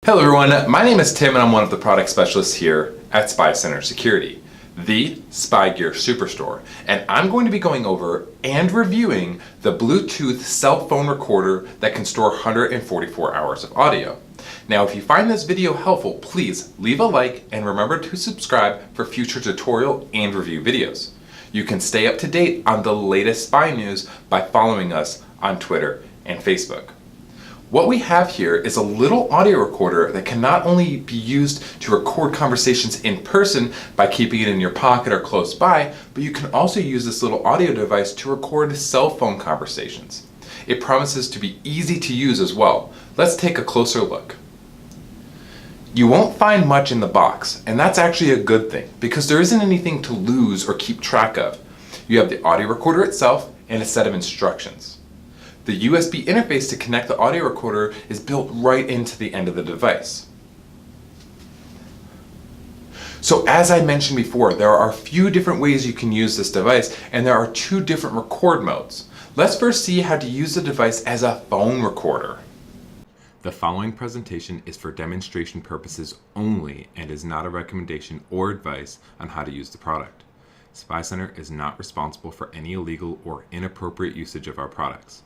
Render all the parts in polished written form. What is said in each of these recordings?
Hello everyone, my name is Tim and I'm one of the product specialists here at SpyCentre Security, the Spy Gear Superstore, and I'm going to be going over and reviewing the Bluetooth cell phone recorder that can store 144 hours of audio. Now if you find this video helpful, please leave a like and remember to subscribe for future tutorial and review videos. You can stay up to date on the latest spy news by following us on Twitter and Facebook. What we have here is a little audio recorder that can not only be used to record conversations in person by keeping it in your pocket or close by, but you can also use this little audio device to record cell phone conversations. It promises to be easy to use as well. Let's take a closer look. You won't find much in the box, and that's actually a good thing because there isn't anything to lose or keep track of. You have the audio recorder itself and a set of instructions. The USB interface to connect the audio recorder is built right into the end of the device. So as I mentioned before, there are a few different ways you can use this device, and there are two different record modes. Let's first see how to use the device as a phone recorder. The following presentation is for demonstration purposes only and is not a recommendation or advice on how to use the product. SpyCentre is not responsible for any illegal or inappropriate usage of our products.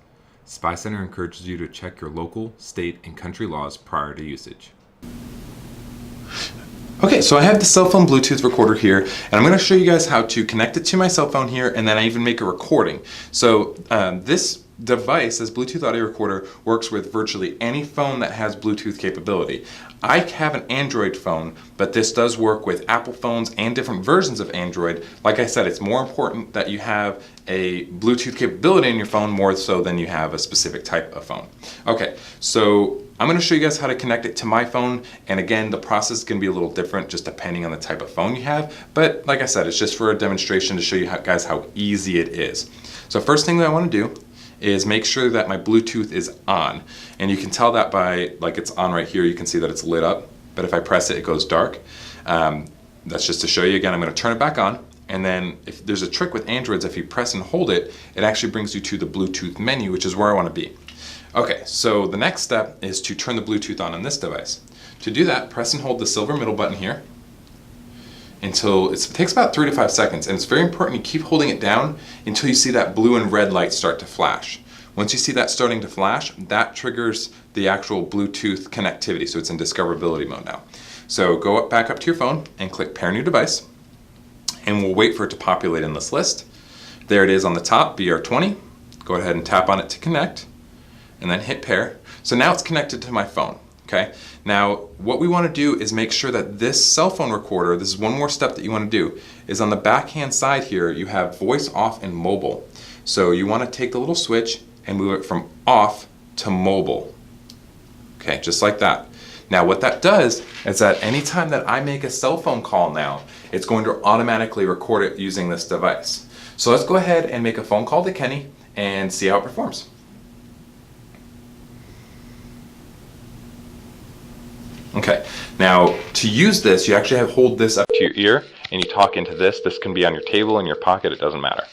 SpyCentre encourages you to check your local, state, and country laws prior to usage. Okay, so I have the cell phone Bluetooth recorder here, and I'm going to show you guys how to connect it to my cell phone here, and then I even make a recording. So this device, this Bluetooth audio recorder, works with virtually any phone that has Bluetooth capability. I have an Android phone, but this does work with Apple phones and different versions of Android. Like I said, it's more important that you have a Bluetooth capability in your phone more so than you have a specific type of phone. Okay, so I'm going to show you guys how to connect it to my phone, and again, the process is going to be a little different just depending on the type of phone you have, but like I said, it's just for a demonstration to show you guys how easy it is. So first thing that I want to do is make sure that my Bluetooth is on, and you can tell that by, like, it's on right here. You can see that it's lit up, but if I press it, it goes dark. That's just to show you again. I'm going to turn it back on, and then if there's a trick with Androids, if you press and hold it, it actually brings you to the Bluetooth menu, which is where I want to be. Okay, so the next step is to turn the Bluetooth on this device. To do that, press and hold the silver middle button here until it takes about 3 to 5 seconds, and it's very important you keep holding it down until you see that blue and red light start to flash. Once you see that starting to flash, that triggers the actual Bluetooth connectivity, so it's in discoverability mode now. So go back up to your phone and click Pair New Device, and we'll wait for it to populate in this list. There it is on the top, BR20. Go ahead and tap on it to connect, and then hit Pair. So now it's connected to my phone. Okay. Now what we want to do is make sure that this cell phone recorder, this is one more step that you want to do, is on the back hand side here you have voice off and mobile. So you want to take the little switch and move it from off to mobile. Okay, just like that. Now what that does is that anytime that I make a cell phone call now, it's going to automatically record it using this device. So let's go ahead and make a phone call to Kenny and see how it performs. Okay, now to use this, you actually have to hold this up to your ear and you talk into this. This can be on your table, in your pocket, it doesn't matter.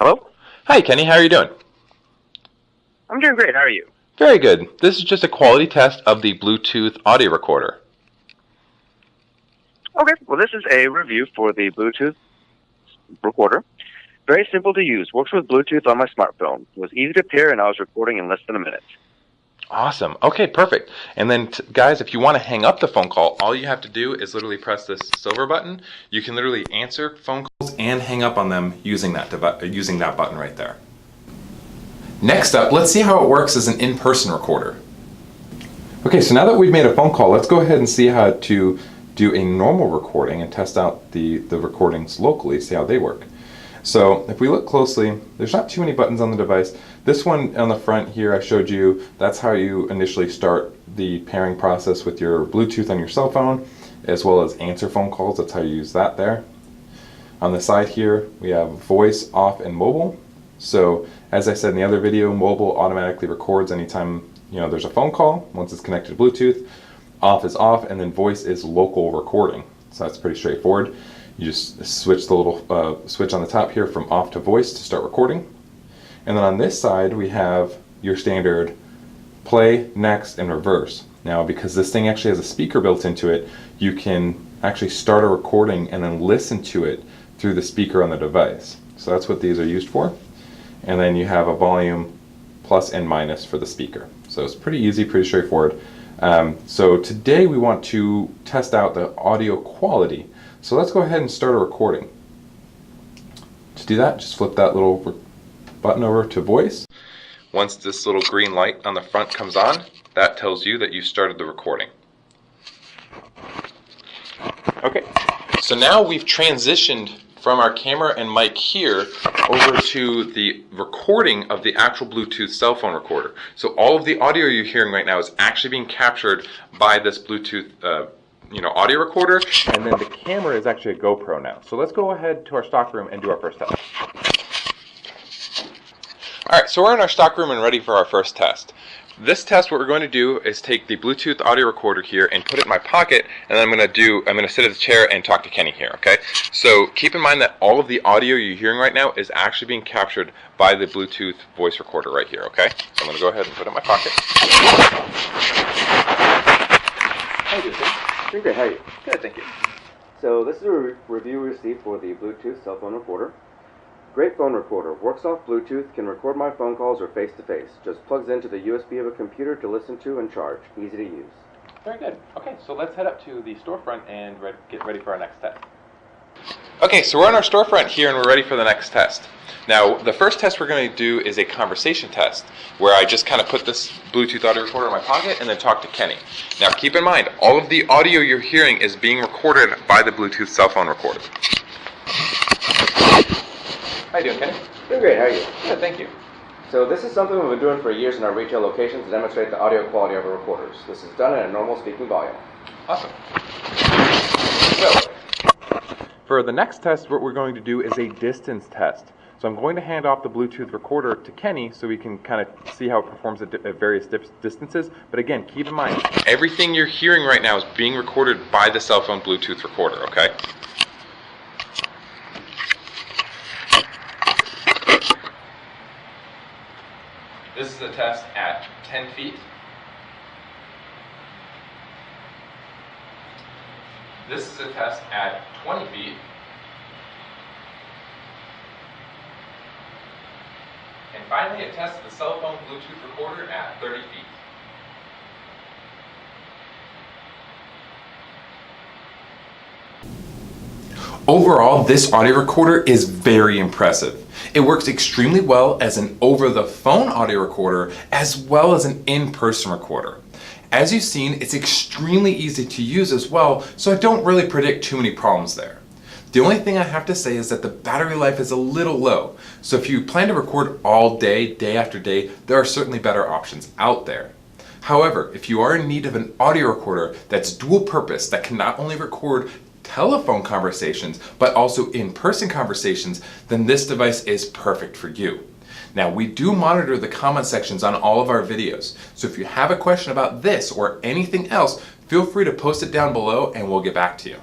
Hello? Hi Kenny, how are you doing? I'm doing great, how are you? Very good. This is just a quality test of the Bluetooth audio recorder. Okay, well this is a review for the Bluetooth recorder. Very simple to use. Works with Bluetooth on my smartphone. It was easy to pair and I was recording in less than a minute. Awesome. Okay, perfect. And then guys, if you want to hang up the phone call, all you have to do is literally press this silver button. You can literally answer phone calls and hang up on them using that button right there. Next up, let's see how it works as an in-person recorder. Okay, so now that we've made a phone call, let's go ahead and see how to do a normal recording and test out the recordings locally, see how they work. So if we look closely, there's not too many buttons on the device. This one on the front here I showed you, that's how you initially start the pairing process with your Bluetooth on your cell phone, as well as answer phone calls. That's how you use that there. On the side here, we have voice off and mobile. So as I said in the other video, mobile automatically records anytime there's a phone call. Once it's connected to Bluetooth, off is off, and then voice is local recording. So that's pretty straightforward. You just switch the little switch on the top here from off to voice to start recording. And then on this side we have your standard play, next, and reverse. Now, because this thing actually has a speaker built into it, you can actually start a recording and then listen to it through the speaker on the device. So that's what these are used for. And then you have a volume plus and minus for the speaker. So it's pretty easy, pretty straightforward. So today we want to test out the audio quality. So let's go ahead and start a recording. To do that, just flip that little button over to voice. Once this little green light on the front comes on, that tells you that you started the recording. Okay, so now we've transitioned from our camera and mic here over to the recording of the actual Bluetooth cell phone recorder. So all of the audio you're hearing right now is actually being captured by this Bluetooth audio recorder, and then the camera is actually a GoPro now. So let's go ahead to our stock room and do our first test. Alright, so we're in our stock room and ready for our first test. This test, what we're going to do is take the Bluetooth audio recorder here and put it in my pocket, and then I'm going to sit at the chair and talk to Kenny here, okay? So keep in mind that all of the audio you're hearing right now is actually being captured by the Bluetooth voice recorder right here, okay? So I'm going to go ahead and put it in my pocket. How you doing, Tim? Doing great, how are you? Good, thank you. So this is a review we received for the Bluetooth cell phone recorder. Great phone recorder. Works off Bluetooth, can record my phone calls or face-to-face. Just plugs into the USB of a computer to listen to and charge. Easy to use. Very good. Okay, so let's head up to the storefront and get ready for our next test. Okay, so we're on our storefront here and we're ready for the next test. Now, the first test we're going to do is a conversation test, where I just kind of put this Bluetooth audio recorder in my pocket and then talk to Kenny. Now, keep in mind, all of the audio you're hearing is being recorded by the Bluetooth cell phone recorder. How you doing, Kenny? Doing great, how are you? Good, thank you. So this is something we've been doing for years in our retail locations to demonstrate the audio quality of our recorders. This is done at a normal speaking volume. Awesome. So, for the next test, what we're going to do is a distance test. So I'm going to hand off the Bluetooth recorder to Kenny so we can kind of see how it performs at various distances. But again, keep in mind, everything you're hearing right now is being recorded by the cell phone Bluetooth recorder, okay? This is a test at 10 feet. This is a test at 20 feet. And finally, a test of the cell phone Bluetooth recorder at 30 feet. Overall, this audio recorder is very impressive. It works extremely well as an over-the-phone audio recorder as well as an in-person recorder. As you've seen, it's extremely easy to use as well, so I don't really predict too many problems there. The only thing I have to say is that the battery life is a little low, so if you plan to record all day, day after day, there are certainly better options out there. However, if you are in need of an audio recorder that's dual purpose, that can not only record telephone conversations, but also in-person conversations, then this device is perfect for you. Now, we do monitor the comment sections on all of our videos, so if you have a question about this or anything else, feel free to post it down below and we'll get back to you.